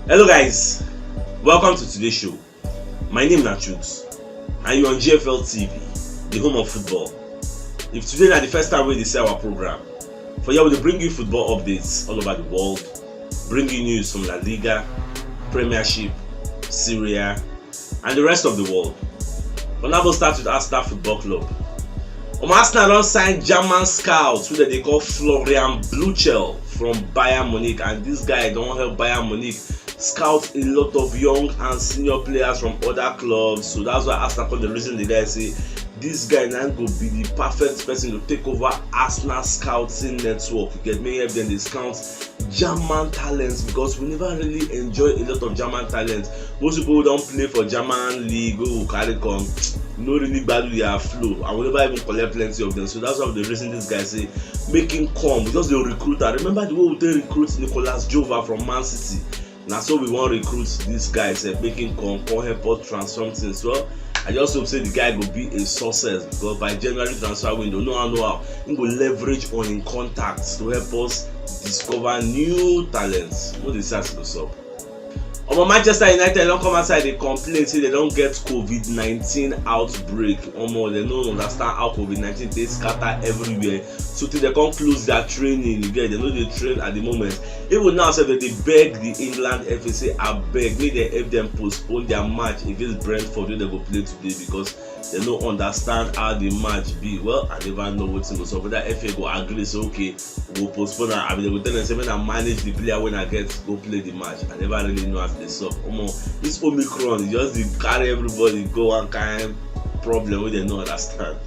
Hello guys, welcome to today's show. My name is Chooks and you're on GFL TV, the home of football. If today is the first time we see our program, for here we will bring you football updates all over the world, bring you news from La Liga, Premiership, Syria, and the rest of the world. For now we'll start with Arsenal Football Club. Arsenal don sign German scout who they call Florian Blücher from Bayern Munich, and this guy don help Bayern Munich scout a lot of young and senior players from other clubs. So that's why Arsenal call the reason the guy say this guy now go be the perfect person to take over Arsenal scouting network. You get me, help them they scout German talents, because we never really enjoy a lot of German talents. Most people who don't play for German league who carry come no really bad with their flow, and we never even collect plenty of them. So that's why the reason this guy say make him come, because they recruit. I remember the way we take recruit Nicolas Jova from Man City. Now so we want to recruit this guy, say make him come help us transform things. Well, I just hope say the guy go be a success, because by January transfer window, no how he go leverage on him contacts to help us discover new talents. No dey start to stop. Manchester United don't come outside, they complain say they don't get COVID-19 outbreak. They don't understand how COVID-19 they scatter everywhere. So till they can't close their training, you get, they know they train at the moment. Even now, so that they beg the England FA, say I beg, may they help them postpone their match against Brentford when they go play today, because they don't understand how the match be. Well, I never know what's going to. So whether FA go agree, say okay, we'll postpone. I mean, they will tell them say when I manage the player when I get go play the match. I never really know as they solve. This Omicron is just carry everybody go one kind problem wey they no understand.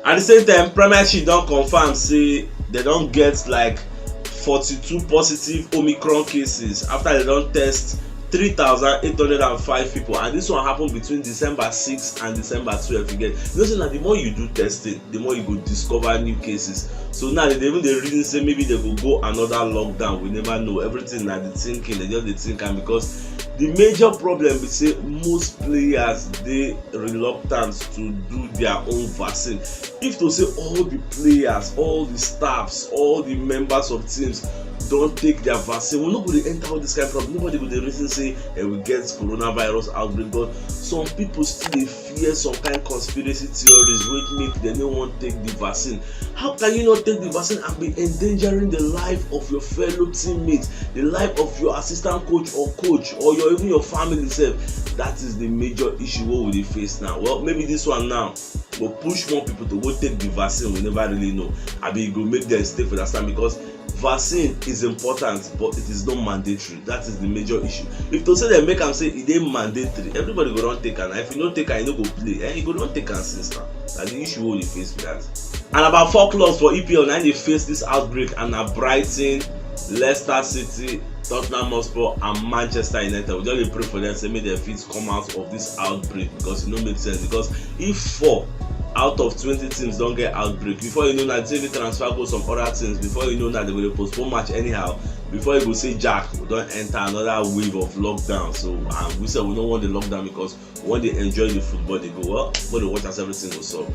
At the same time, Premiership don confirm say they don get like 42 positive Omicron cases after they don test 3,805 people, and this one happen between December 6 and December 12. You get, you know, say na the more you do testing, the more you go discover new cases. So now they even the reason say maybe they will go another lockdown. We never know. Everything na the thinking, they just the think, and because the major problem is say most players they reluctant to do their own vaccine. If to say all the players, all the staffs, all the members of teams don't take their vaccine, we no go dey enter all this kind of problem. Nobody go dey reason say we get coronavirus outbreak, but some people still dey fear some kind of conspiracy theories which make dem no wan take the vaccine. How can you not take the vaccine and be endangering the life of your fellow teammates, the life of your assistant coach or even your family self? That is the major issue what we dey face now. Well, maybe this one now go push more people to go take the vaccine. We never really know. Abi e go make them stay for that time, because vaccine is important but it is not mandatory. That is the major issue. If to say dem make am say e dey mandatory, everybody go don take am. If you no take am, you no go play. You go don take am since now. Na the issue wey we dey face be that. And about 4 clubs for EPL now dey face this outbreak, and na Brighton, Leicester City, Tottenham Hotspur and Manchester United. We just dey pray for them say make dem fit come out of this outbreak, because e no make sense. Because if 4 out of 20 teams don't get outbreak, before you know that the transfer goes some other things, before you know that they will postpone match anyhow, before you go say Jack, we don't enter another wave of lockdown. So we said we don't want the lockdown, because when they enjoy the football they go well, when they watch as everything will solve.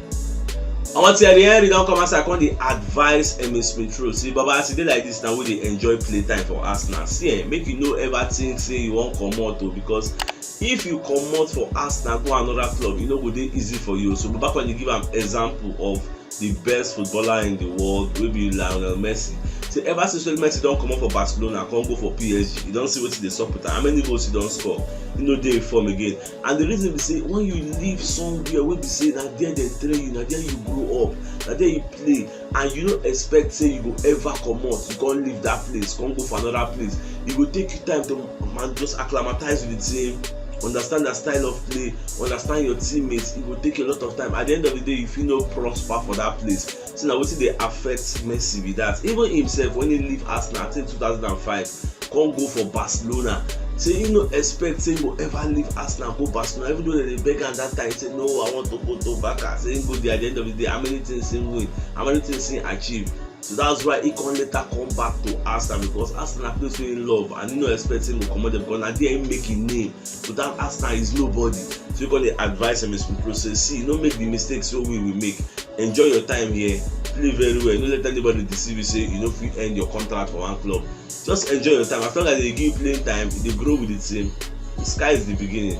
I want to say at the end, they don't come outside, I want to advise Emil Smith Rowe. See, Baba, as they like this now, we they enjoy playtime for Arsenal. See, make you know ever think say you won't come out, because if you comot for Arsenal go another club, you know go dey easy for you. So back when you give an example of the best footballer in the world, wey be Lionel Messi, say ever since Messi don comot for Barcelona come go for PSG, you don see wetin dey sup with am, how many goals he don score, you no dey in form again. And the reason be say when you live somewhere wey be say na there dem train you, na there you grow up, na there you play, and you no expect say you go ever comot, you come leave that place come go for another place, e go take you time to just acclimatize with the team, understand their style of play, understand your teammates. It will take a lot of time. At the end of the day, if you no prosper for that place, so now wetin dey affect Messi with that. Even himself, when he leave Arsenal, I think 2005, come go for Barcelona, say he no expect say he go ever leave Arsenal go Barcelona, even though they beg am that time, say no, I want to go to Barca. Say he go there. At the end of the day, how many things he win, how many things he achieve. So that's why he can later come back to Arsenal, because Arsenal plays in love and he no expect him to come out because now they ain't making name. Without Arsenal is nobody. So you can advise him in process. See, don't make the mistakes so we will make. Enjoy your time here. Play very well. Don't let anybody deceive you. Say you know if you end your contract for one club. Just enjoy your time. As long as they give you playing time, they grow with the team. The sky is the beginning.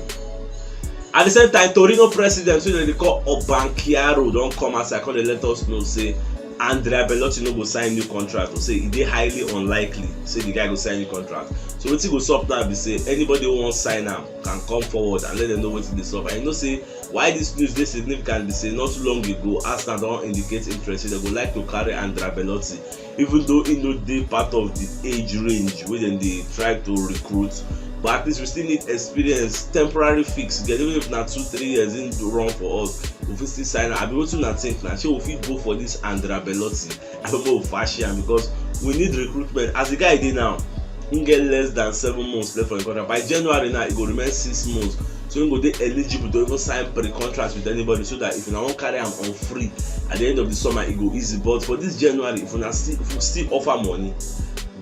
At the same time, Torino president, so they call Obankiaro, don't come outside, come let us know, say Andrea Bellotti no go sign new contract, or say it is highly unlikely, say the guy go sign new contract. So wetin go sup now be say anybody who wan sign am can come forward and let them know wetin dey sup. And you know say why this news dey significant be say not too long ago Arsenal don indicate interest say they go like to carry Andrea Bellotti, even though he no dey part of the age range wey dem dey try to recruit. But at least we still need experience, temporary fix. Get even if na 2-3 years in to run for us, we fit still sign am. I be wetin una think na? Shey we fit go for this Andrea Bellotti? I don't know fashi am because we need recruitment. As the guy dey now, he get less than 7 months left for the contract. By January now, he go remain 6 months. So he go dey eligible to even sign pre-contract with anybody, so that if una wan carry am on free at the end of the summer, e go easy. But for this January, if we still offer money,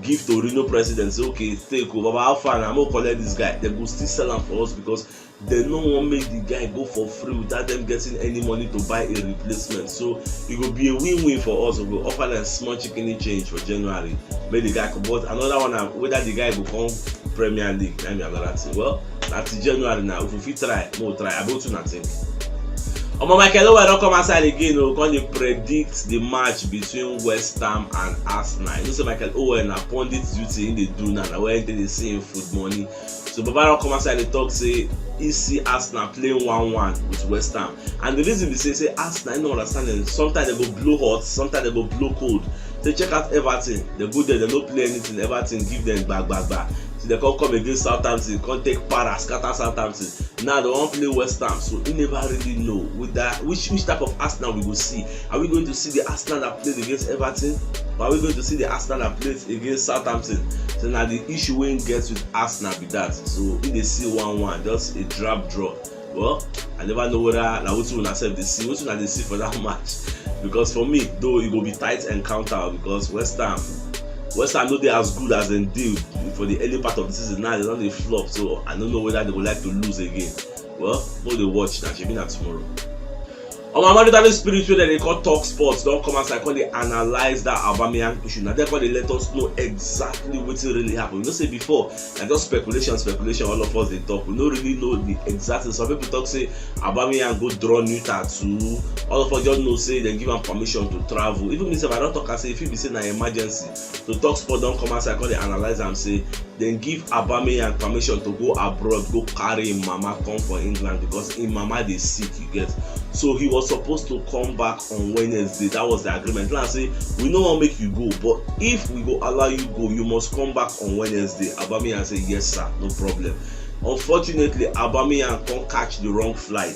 give Torino president, say okay, take over, but how far I'm gonna collect this guy, they go still sell him for us because they no wan make the guy go for free without them getting any money to buy a replacement. So it will be a win-win for us. We will offer them small chicken change for January, make the guy come. But another one, whether the guy will come Premier League, that be another thing. Well, that's January now. If we fit try, we'll try. About to nothing. Michael Owen don come outside again. We're going to predict the match between West Ham and Arsenal. You know, so Michael Owen na pundit duty in the do now. Where they see him food money. So Baba don come outside. They talk say he see Arsenal playing 1-1 with West Ham, and the reason they say Arsenal, I don't understand them. Sometimes they go blow hot, sometimes they go blow cold. So check out Everton. They go there, they don't play anything. Everton give them back. So they come against Southampton, come take para, scatter Southampton. Now they won't play West Ham, so we never really know with that which type of Arsenal we will see. Are we going to see the Arsenal that played against Everton, or are we going to see the Arsenal that played against Southampton? So now the issue we get with Arsenal be that. So if they see 1-1, just a drab draw. Well, I never know whether na wetin una sef dey see, wetin una dey see for that match. Because for me, though, it will be tight encounter because West Ham no dey as good as dem dey for the early part of the season. Now they don dey flop, so I don't know whether they would like to lose again. Well, we'll dey watch na, shebi na tomorrow. My monetary spirit wey they call Talk Sports don come outside, come dey analyze that Aubameyang issue. Now therefore they let us know exactly wetin really happen. You know say before na just speculation all of us dey talk. We no really know the exact thing. Some people talk say Aubameyang go draw new tattoo. All of us just know say dem give am permission to travel. Even me sef I don talk am say if e be say na emergency, so Talk Sport don come outside, come dey analyze am say dem give Aubameyang permission to go abroad, go carry im mama come for England because im mama dey sick, you get. So he was supposed to come back on Wednesday. That was the agreement. Now say we no wan make you go, but if we go allow you go, you must come back on Wednesday. Aubameyang say yes sir, no problem. Unfortunately, Aubameyang can't catch the wrong flight,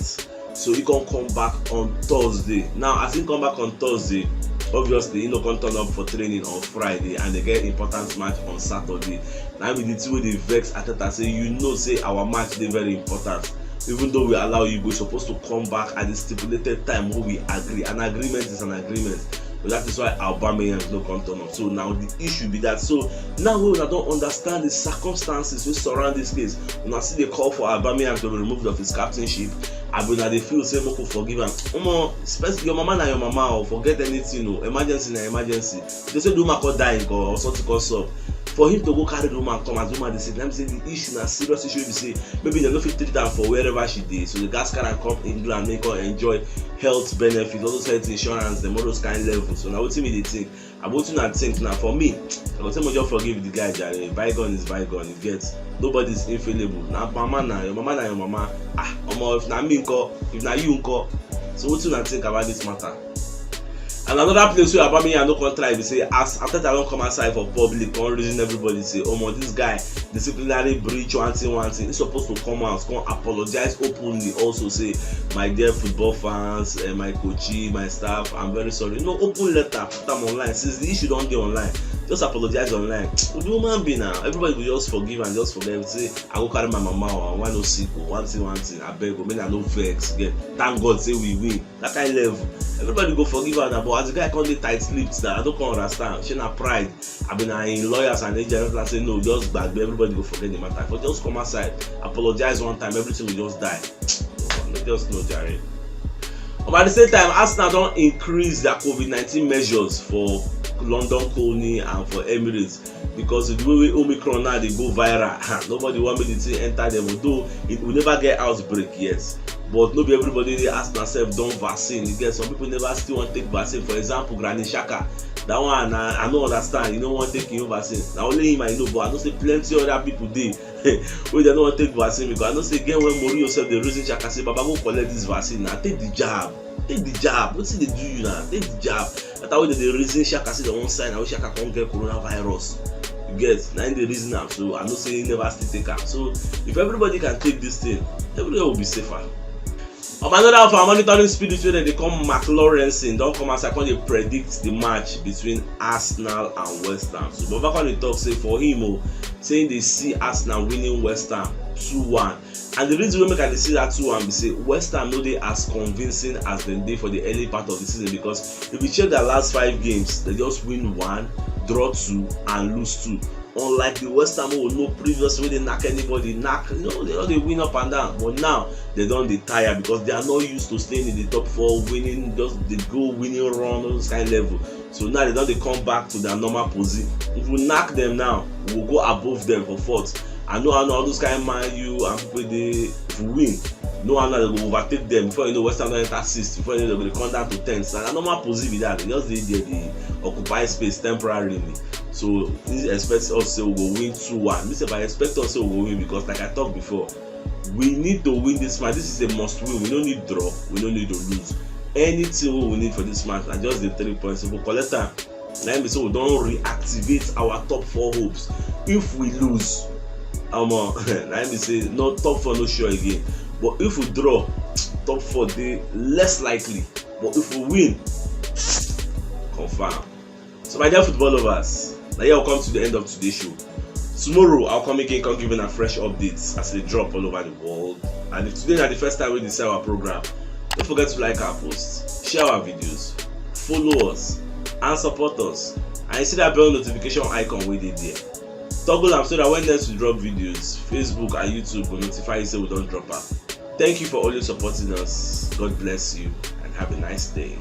so he can't come back on Thursday. Now as he come back on Thursday, obviously he no can turn up for training on Friday, and they get important match on Saturday. Now with the two wey dey vex Ateta say, you know say our match dey very important. Even though we allow you, we're supposed to come back at the stipulated time where we agree. An agreement is an agreement. But that is why Aubameyang no come turn up. So now the issue be that. So now we don't understand the circumstances which surround this case. When I see the call for Aubameyang to be removed of his captainship, I will not feel say Moko forgive him. Especially your mama na your mama, or forget anything, no emergency na emergency. They say do ma call dying or something call up. For him to go carry the woman come as woman dey say, let me say the issue na serious issue. Be say maybe they no fit treat am for wherever she dey, so the gas carry come England, make her enjoy health benefits, all those health insurance, them all those kind levels. So now wetin me dey think about wetin I think now. For me, I go say mo just forgive the guy jare. Bygone is bygone. You get, nobody is infallible. Na mama na your mama na your mama. If na me nko, if na you nko. So wetin I think about this matter? And another place where Aubameyang no come try be say, as after I don't come outside for public, one reason everybody say, this guy disciplinary breach one thing. He's supposed to come out, come apologize openly. Also say, my dear football fans, my coachee, my staff, I'm very sorry. No open letter, put them online. Since the issue don't get online, just apologize online. The woman be now, everybody will just forgive and just forget. Say I go carry my mama or one no sick or one thing I beg, make I no vex again. Thank God say we win. That kind of level, everybody go forgive her now. But as the guy come dey tight-lipped, that I don't come understand. She na pride. I been in lawyers and agents that say no, just bad. Everybody go forget the matter. But just come outside, apologize one time, everything will just die. No, just no, Jerry. But at the same time, Arsenal don increase their COVID-19 measures for London Colney and for Emirates because the way Omicron now dey go viral, nobody want make the thing enter them. Although it will never get outbreak yet, but no be everybody dey Arsenal sef don vaccine. You get some people never still want take vaccine. For example, Granit Xhaka, that one I no understand. You no want take him vaccine. Na only him I know, but I know say plenty other people dey wey dem no want take vaccine because I know say again when Mourinho sef dey reason Xhaka say baba go collect this vaccine na take the jab. Take the jab. Wetin dey do you now? Take the jab. That's how they dey reason Xhaka say dem wan sign. I wish Xhaka come get coronavirus. You get? Na in the reason am. So I know say he never still take am. So if everybody can take this thing, everybody will be safer. Another of our monitoring spirit wey dem dey call Mark Lawrenson don come outside come dey predict the match between Arsenal and West Ham. So Baba come dey talk say for him saying they see Arsenal winning West Ham 2-1. And the reason wey make I dey see that 2-1 be say West Ham no dey as convincing as dem dey for the early part of the season because if you check their last 5 games, they just win 1, draw 2 and lose 2. Unlike the West Ham who know previously they knack anybody, they don't dey win up and down. But now they don't dey tire because they are not used to staying in the top 4, winning, just they go winning run those kind of level. So now they don't come back to their normal position. If we knack them now, we will go above them for 4th. I know all those kind of Man U and people they if we win, no one they will overtake them before you know West Ham don't enter 6th, before you know they will come down to 10th. And a normal position with that, they just they occupy space temporarily. So this expects us say we will win 2-1. Me say I expect us say we will win because like I talked before, we need to win this match. This is a must win. We don't need draw, we don't need to lose. Anything we need for this match are just the 3 points. If we collect time, let me say we don't reactivate our top 4 hopes. If we lose, let me say no top 4 no sure again. But if we draw, top 4 they less likely. But if we win, confirm. So my dear football lovers, now here I'll come to the end of today's show. Tomorrow I'll come again, come giving a fresh updates as they drop all over the world. And if today is the first time we decide our program, don't forget to like our posts, share our videos, follow us, and support us. And you see that bell notification icon where they there. Toggle am so that when next we drop videos, Facebook and YouTube will notify you say we don't drop am. Thank you for always supporting us. God bless you and have a nice day.